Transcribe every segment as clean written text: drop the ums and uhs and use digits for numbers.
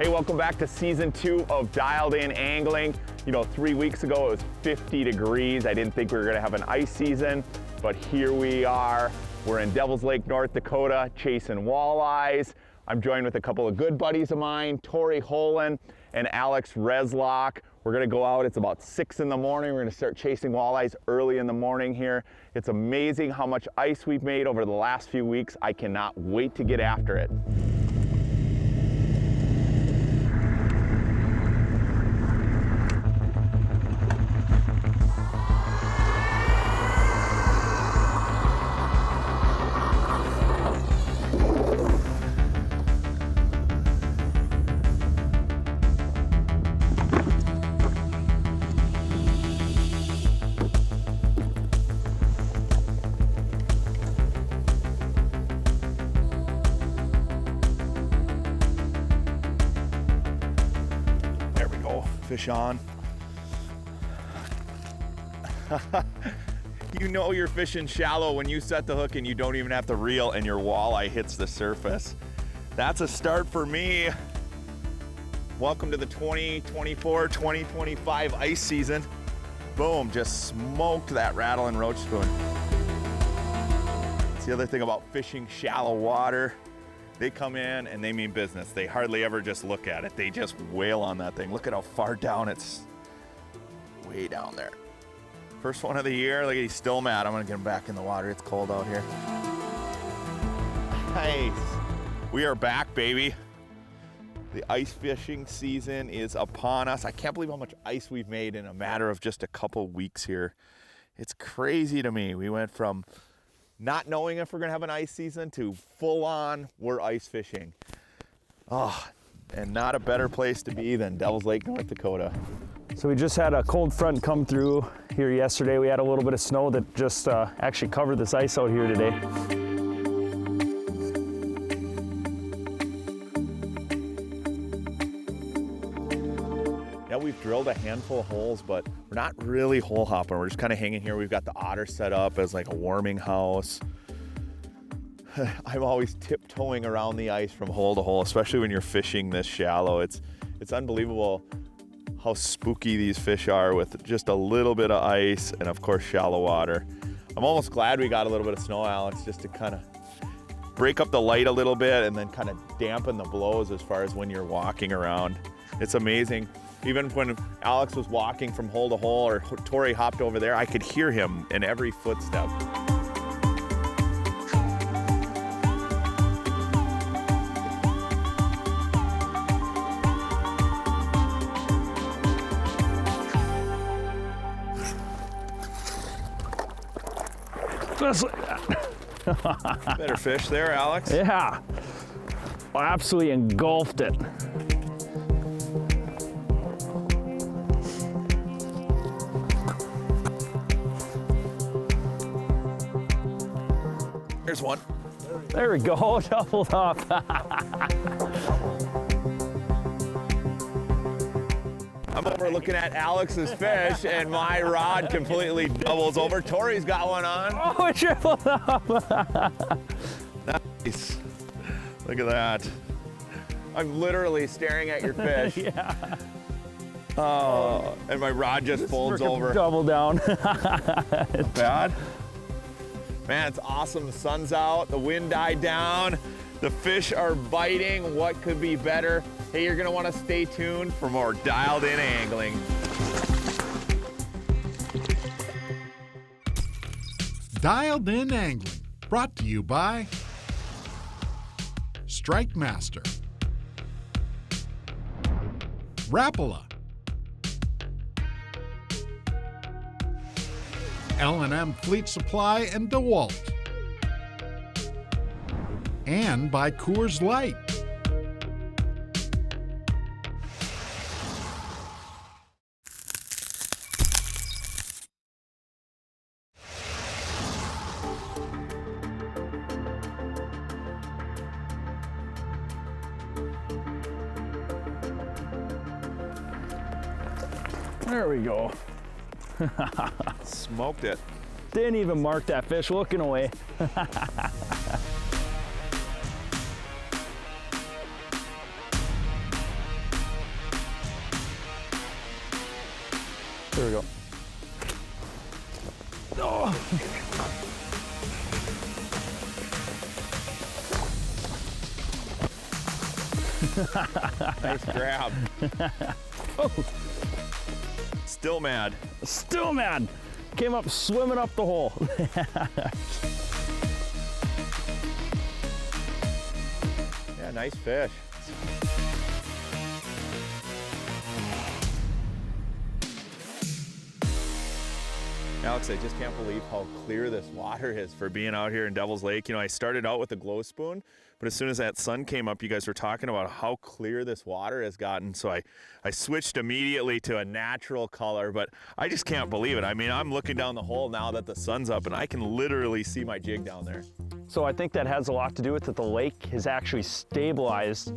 Hey, welcome back to season 2 of Dialed In Angling. You know, 3 weeks ago it was 50 degrees. I didn't think we were gonna have an ice season, but here we are. We're in Devil's Lake, North Dakota, chasing walleyes. I'm joined with a couple of good buddies of mine, Tory, Holen, and Alex Reslock. We're gonna go out, it's about 6 in the morning. We're gonna start chasing walleyes early in the morning here. It's amazing how much ice we've made over the last few weeks. I cannot wait to get after it. Fish on. You know you're fishing shallow when you set the hook and you don't even have to reel and your walleye hits the surface. That's a start for me. Welcome to the 2024-2025 ice season. Boom, just smoked that rattle and roach spoon. That's the other thing about fishing shallow water. They come in and they mean business. They hardly ever just look at it. They just wail on that thing. Look at how far down it's, way down there. First one of the year. Look, he's still mad. I'm gonna get him back in the water. It's cold out here. Nice. We are back, baby. The ice fishing season is upon us. I can't believe how much ice we've made in a matter of just a couple weeks here. It's crazy to me. We went from not knowing if we're gonna have an ice season to full on, we're ice fishing. Oh, and not a better place to be than Devil's Lake, North Dakota. So we just had a cold front come through here yesterday. We had a little bit of snow that just actually covered this ice out here today. Yeah, we've drilled a handful of holes, but we're not really hole hopping. We're just kind of hanging here. We've got the otter set up as like a warming house. I'm always tiptoeing around the ice from hole to hole, especially when you're fishing this shallow. It's unbelievable how spooky these fish are with just a little bit of ice and of course shallow water. I'm almost glad we got a little bit of snow, Alex, just to kind of break up the light a little bit and then kind of dampen the blows as far as when you're walking around. It's amazing. Even when Alex was walking from hole to hole or Tory hopped over there, I could hear him in every footstep. Just like that. Better fish there, Alex. Yeah, absolutely engulfed it. There's one. There we go, doubled up. I'm over looking at Alex's fish and my rod completely doubles over. Tory's got one on. Oh, it tripled up. Nice. Look at that. I'm literally staring at your fish. Yeah. Oh, and my rod just folds over. Double down. Bad? Man, it's awesome. The sun's out, the wind died down, the fish are biting. What could be better? Hey, you're gonna wanna stay tuned for more Dialed In Angling. Dialed In Angling, brought to you by Strike Master, Rapala, L&M Fleet Supply and DeWalt, and by Coors Light. There we go. Smoked it. Didn't even mark that fish looking away. we go. Oh. Nice grab. Oh. Still mad. Still mad. Came up swimming up the hole. Yeah, nice fish. Alex, I just can't believe how clear this water is for being out here in Devil's Lake. You know, I started out with a glow spoon, but as soon as that sun came up, you guys were talking about how clear this water has gotten. So I switched immediately to a natural color, but I just can't believe it. I mean, I'm looking down the hole now that the sun's up and I can literally see my jig down there. So I think that has a lot to do with that the lake has actually stabilized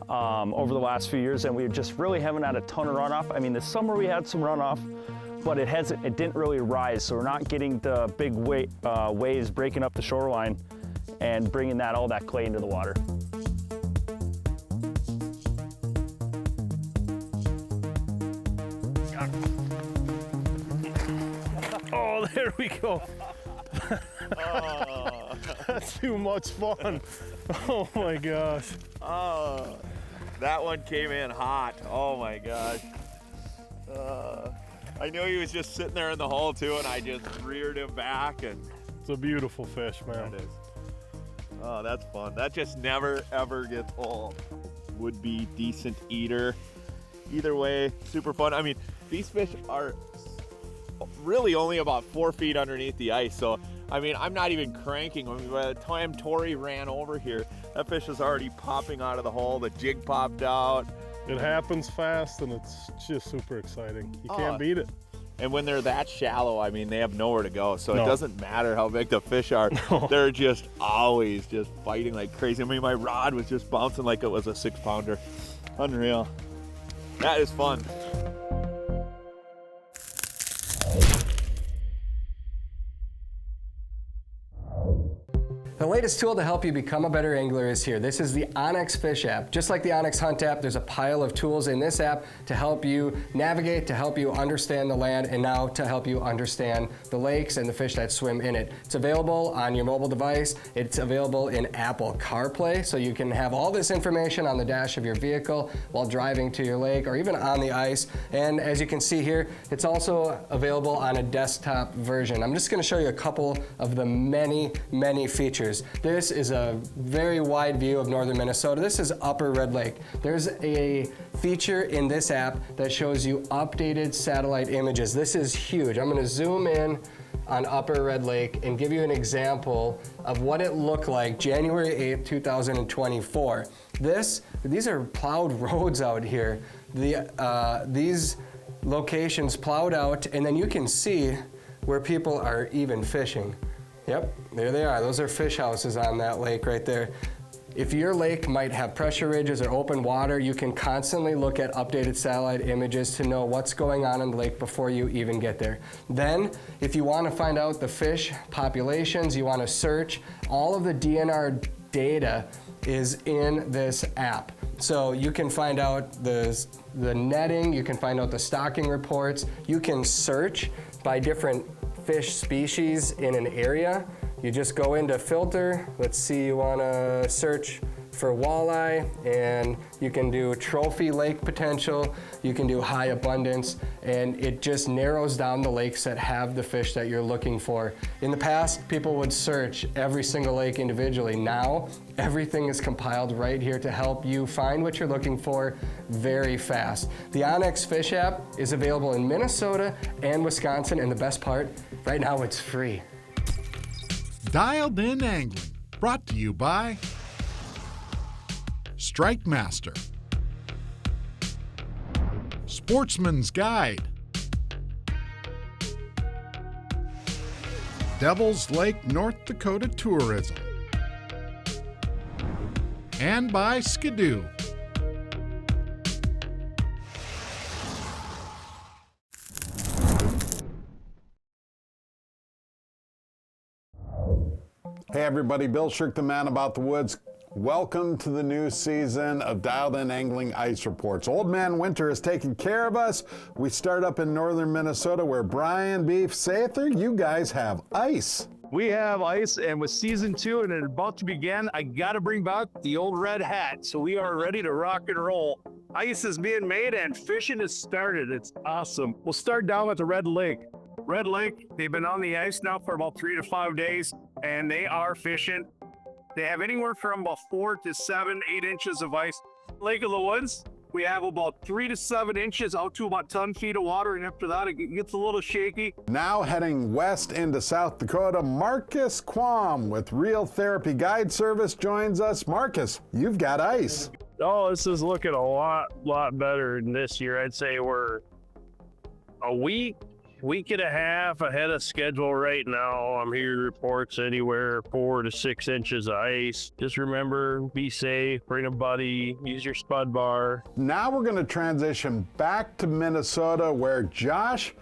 over the last few years, and we just really haven't had a ton of runoff. I mean, this summer we had some runoff, but it didn't really rise, so we're not getting the big waves breaking up the shoreline and bringing all that clay into the water. Oh, there we go. Oh. That's too much fun. Oh my gosh. Oh, that one came in hot. Oh my gosh. I knew he was just sitting there in the hole too, and I just reared him back, and It's a beautiful fish, man. it is. Oh, that's fun. That just never ever gets old. Would be decent eater. Either way, super fun. I mean, these fish are really only about 4 feet underneath the ice, so I mean, I'm not even cranking. I mean, by the time Tory ran over here, that fish was already popping out of the hole. The jig popped out. It happens fast, and it's just super exciting. You can't beat it. And when they're that shallow, I mean, they have nowhere to go. So No. it doesn't matter how big the fish are. No. They're just always just fighting like crazy. I mean, my rod was just bouncing like it was a 6-pounder. Unreal. That is fun. The latest tool to help you become a better angler is here. This is the Onx Fish app. Just like the Onx Hunt app, there's a pile of tools in this app to help you navigate, to help you understand the land, and now to help you understand the lakes and the fish that swim in it. It's available on your mobile device. It's available in Apple CarPlay, so you can have all this information on the dash of your vehicle while driving to your lake or even on the ice. And as you can see here, it's also available on a desktop version. I'm just going to show you a couple of the many, many features. This is a very wide view of northern Minnesota. This is Upper Red Lake. There's a feature in this app that shows you updated satellite images. This is huge. I'm going to zoom in on Upper Red Lake and give you an example of what it looked like January 8th, 2024. These are plowed roads out here. These locations plowed out, and then you can see where people are even fishing. Yep, there they are. Those are fish houses on that lake right there. If your lake might have pressure ridges or open water, you can constantly look at updated satellite images to know what's going on in the lake before you even get there. Then, if you want to find out the fish populations, you want to search, all of the DNR data is in this app. So you can find out the netting, you can find out the stocking reports, you can search by different fish species in an area. You just go into filter. Let's see, you want to search for walleye, and you can do trophy lake potential, you can do high abundance, and it just narrows down the lakes that have the fish that you're looking for. In the past, people would search every single lake individually. Now, everything is compiled right here to help you find what you're looking for very fast. The Onx Fish app is available in Minnesota and Wisconsin, and the best part, right now it's free. Dialed In Angling, brought to you by Strike Master, Sportsman's Guide, Devil's Lake, North Dakota Tourism, and by Skidoo. Hey everybody, Bill Shirk, the man about the woods. Welcome to the new season of Dialed In Angling Ice Reports. Old Man Winter is taking care of us. We start up in northern Minnesota where Brian Beef Sather, you guys have ice. We have ice, and with season 2 and it's about to begin, I gotta bring back the old red hat. So we are ready to rock and roll. Ice is being made and fishing has started. It's awesome. We'll start down at the Red Lake. Red Lake, they've been on the ice now for about 3 to 5 days, and they are fishing. They have anywhere from about 4 to 7, 8 inches of ice. Lake of the Woods, we have about 3 to 7 inches out to about 10 feet of water, and after that, it gets a little shaky. Now heading west into South Dakota, Marcus Quam with Real Therapy Guide Service joins us. Marcus, you've got ice. Oh, this is looking a lot better than this year. I'd say we're a week and a half ahead of schedule right now. I'm hearing reports anywhere 4 to 6 inches of ice. Just remember, be safe, bring a buddy, use your spud bar. Now we're going to transition back to Minnesota where Josh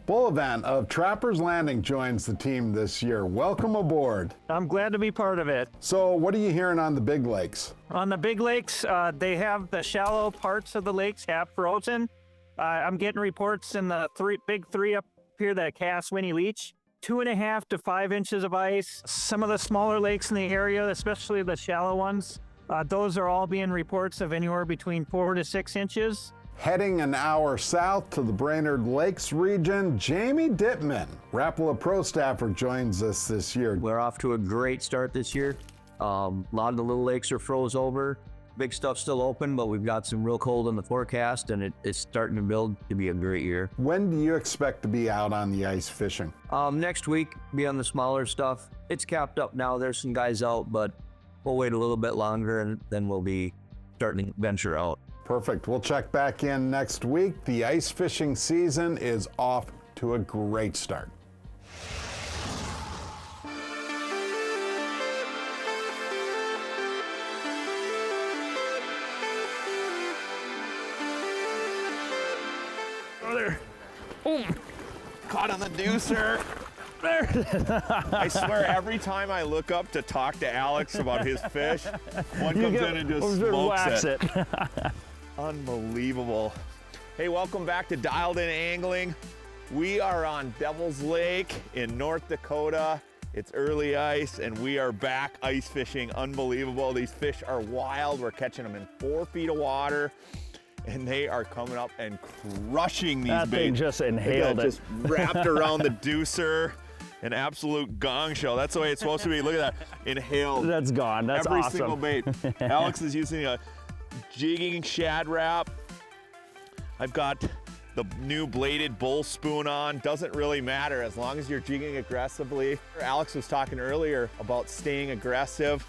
Bullivant of Trapper's Landing joins the team this year. Welcome aboard. I'm glad to be part of it. So what are you hearing on the big lakes? On the big lakes, they have the shallow parts of the lakes have frozen. I'm getting reports in the big three up here that cast Winnie Leach. 2.5 to 5 inches of ice. Some of the smaller lakes in the area, especially the shallow ones, those are all being reports of anywhere between 4 to 6 inches. Heading an hour south to the Brainerd Lakes region, Jamie Dittman, Rapala Pro staffer, joins us this year. We're off to a great start this year. A lot of the little lakes are froze over. Big stuff's still open, but we've got some real cold in the forecast, and it's starting to build to be a great year. When do you expect to be out on the ice fishing? Next week, be on the smaller stuff. It's capped up now. There's some guys out, but we'll wait a little bit longer, and then we'll be starting to venture out. Perfect. We'll check back in next week. The ice fishing season is off to a great start. There. Boom. Caught on the deucer. There. I swear, every time I look up to talk to Alex about his fish, one comes in and just smokes it. Unbelievable. Hey, welcome back to Dialed In Angling. We are on Devil's Lake in North Dakota. It's early ice, and we are back ice fishing. Unbelievable. These fish are wild. We're catching them in 4 feet of water. And they are coming up and crushing these baits. That thing just inhaled it. Just wrapped around the deucer. An absolute gong show. That's the way it's supposed to be. Look at that. Inhaled. That's gone. That's every awesome. single bait. Alex is using a jigging shad wrap. I've got the new bladed bull spoon on. Doesn't really matter as long as you're jigging aggressively. Alex was talking earlier about staying aggressive.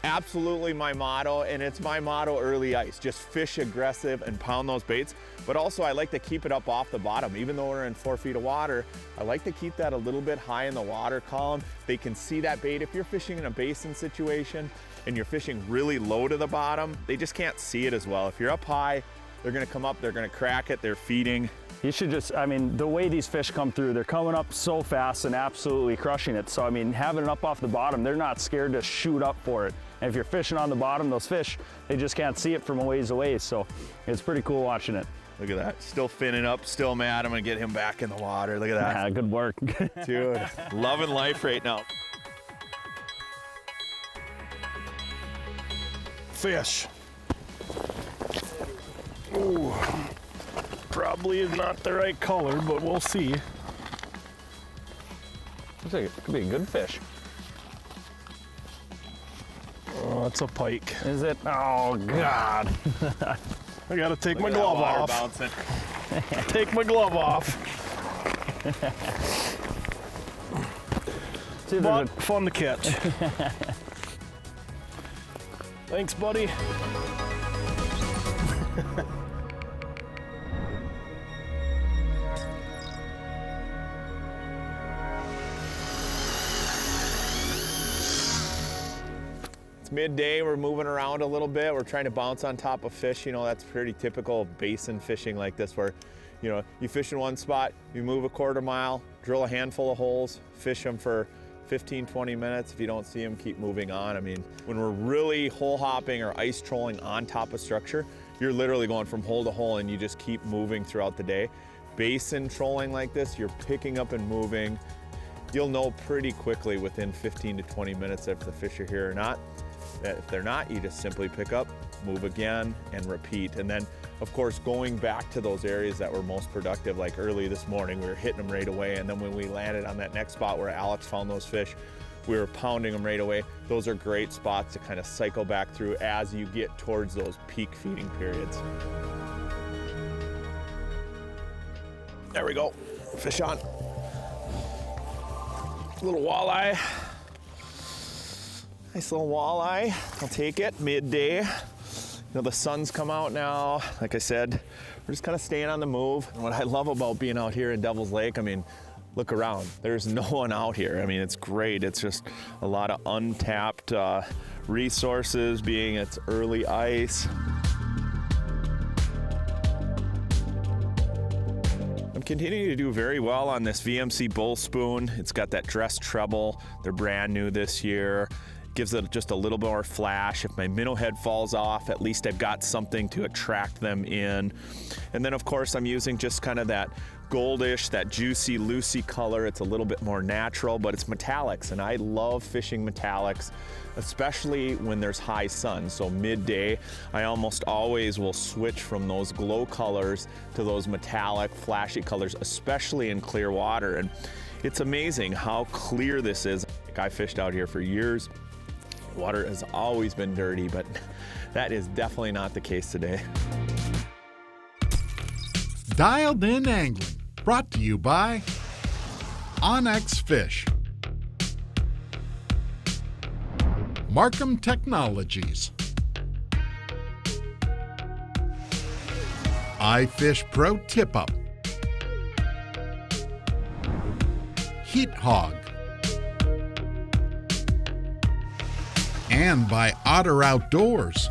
Absolutely my motto, and it's my motto early ice. Just fish aggressive and pound those baits. But also I like to keep it up off the bottom. Even though we're in 4 feet of water, I like to keep that a little bit high in the water column. They can see that bait. If you're fishing in a basin situation and you're fishing really low to the bottom, they just can't see it as well. If you're up high, they're gonna come up, they're gonna crack it, they're feeding. You should just, I mean, the way these fish come through, they're coming up so fast and absolutely crushing it. So, I mean, having it up off the bottom, they're not scared to shoot up for it. And if you're fishing on the bottom, those fish, they just can't see it from a ways away. So it's pretty cool watching it. Look at that, still finning up, still mad. I'm gonna get him back in the water. Look at that. Yeah, good work. Dude, loving life right now. Fish. Ooh. Probably is not the right color, but we'll see. Looks like it could be a good fish. Oh, it's a pike. Is it? Oh, God. I gotta take my Look at that glove water off. bouncing. Take my glove off. But fun to catch. Thanks, buddy. It's midday, we're moving around a little bit. We're trying to bounce on top of fish. You know, that's pretty typical of basin fishing like this where, you know, you fish in one spot, you move a 1/4 mile, drill a handful of holes, fish them for 15, 20 minutes. If you don't see them, keep moving on. I mean, when we're really hole hopping or ice trolling on top of structure, you're literally going from hole to hole and you just keep moving throughout the day. Basin trolling like this, you're picking up and moving. You'll know pretty quickly within 15 to 20 minutes if the fish are here or not. If they're not, you just simply pick up, move again, and repeat. And then, of course, going back to those areas that were most productive, like early this morning, we were hitting them right away. And then when we landed on that next spot where Alex found those fish, we were pounding them right away. Those are great spots to kind of cycle back through as you get towards those peak feeding periods. There we go, fish on. Little walleye. Nice little walleye, I'll take it, midday. You know, the sun's come out now. Like I said, we're just kind of staying on the move. And what I love about being out here in Devil's Lake, I mean, look around. There's no one out here. I mean, it's great. It's just a lot of untapped resources, being it's early ice. I'm continuing to do very well on this VMC Bull Spoon. It's got that dress treble. They're brand new this year. Gives it just a little more flash. If my minnow head falls off, at least I've got something to attract them in. And then of course I'm using just kind of that goldish, that juicy, loosey color. It's a little bit more natural, but it's metallics, and I love fishing metallics, especially when there's high sun. So midday, I almost always will switch from those glow colors to those metallic, flashy colors, especially in clear water. And it's amazing how clear this is. I fished out here for years. Water has always been dirty, but that is definitely not the case today. Dialed In Angling, brought to you by Onx Fish, Markham Technologies, iFish Pro Tip Up, Heat Hog, and by Otter Outdoors.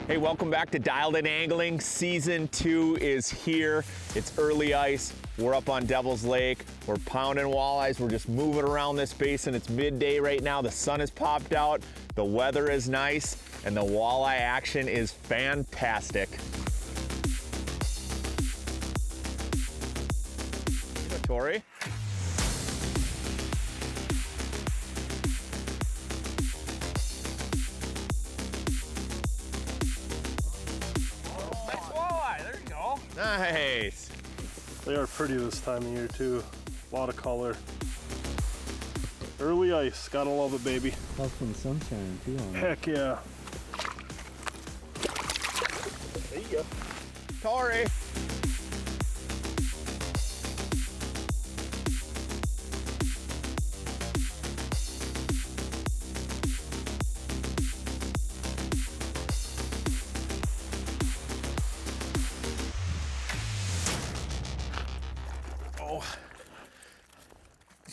Hey, welcome back to Dialed In Angling. Season 2 is here. It's early ice. We're up on Devil's Lake. We're pounding walleyes. We're just moving around this basin. It's midday right now. The sun has popped out. The weather is nice, and the walleye action is fantastic. Tory. Nice. They are pretty this time of year too. A lot of color. Early ice, gotta love it, baby. Love some sunshine too. Heck yeah. There you go. Tory.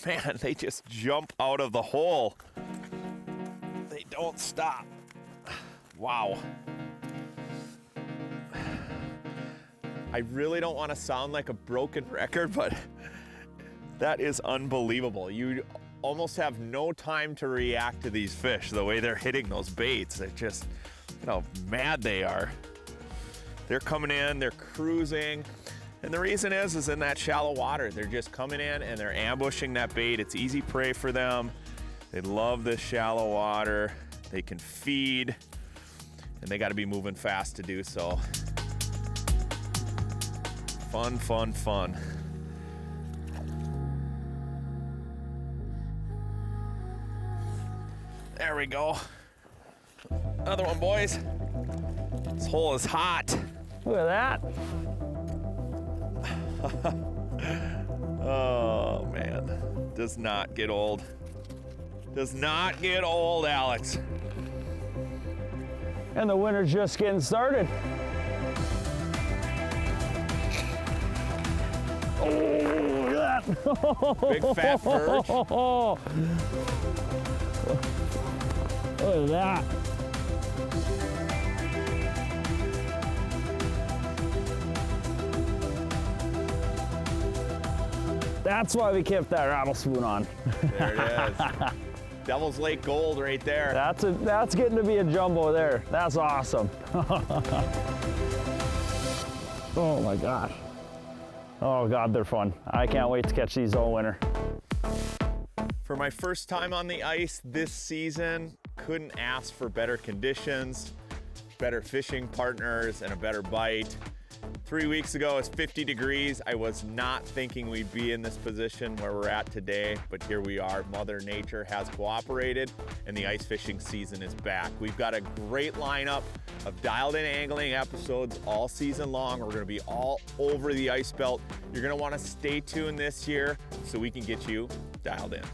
Man, they just jump out of the hole. They don't stop. Wow. I really don't want to sound like a broken record, but that is unbelievable. You almost have no time to react to these fish, the way they're hitting those baits. They're just, you know, mad they are. They're coming in, they're cruising. And the reason is in that shallow water, they're just coming in and they're ambushing that bait. It's easy prey for them. They love this shallow water. They can feed, and they got to be moving fast to do so. Fun, fun, fun. There we go. Another one, boys. This hole is hot. Look at that. Oh man, does not get old. Does not get old, Alex. And the winter's just getting started. that. Big fat perch. Look at that. That's why we kept that rattle spoon on. There it is. Devil's Lake gold right there. That's getting to be a jumbo there. That's awesome. Oh my gosh. Oh God, they're fun. I can't wait to catch these all winter. For my first time on the ice this season, couldn't ask for better conditions, better fishing partners, and a better bite. 3 weeks ago, it was 50 degrees. I was not thinking we'd be in this position where we're at today, but here we are. Mother Nature has cooperated, and the ice fishing season is back. We've got a great lineup of Dialed In Angling episodes all season long. We're gonna be all over the ice belt. You're gonna wanna stay tuned this year so we can get you dialed in.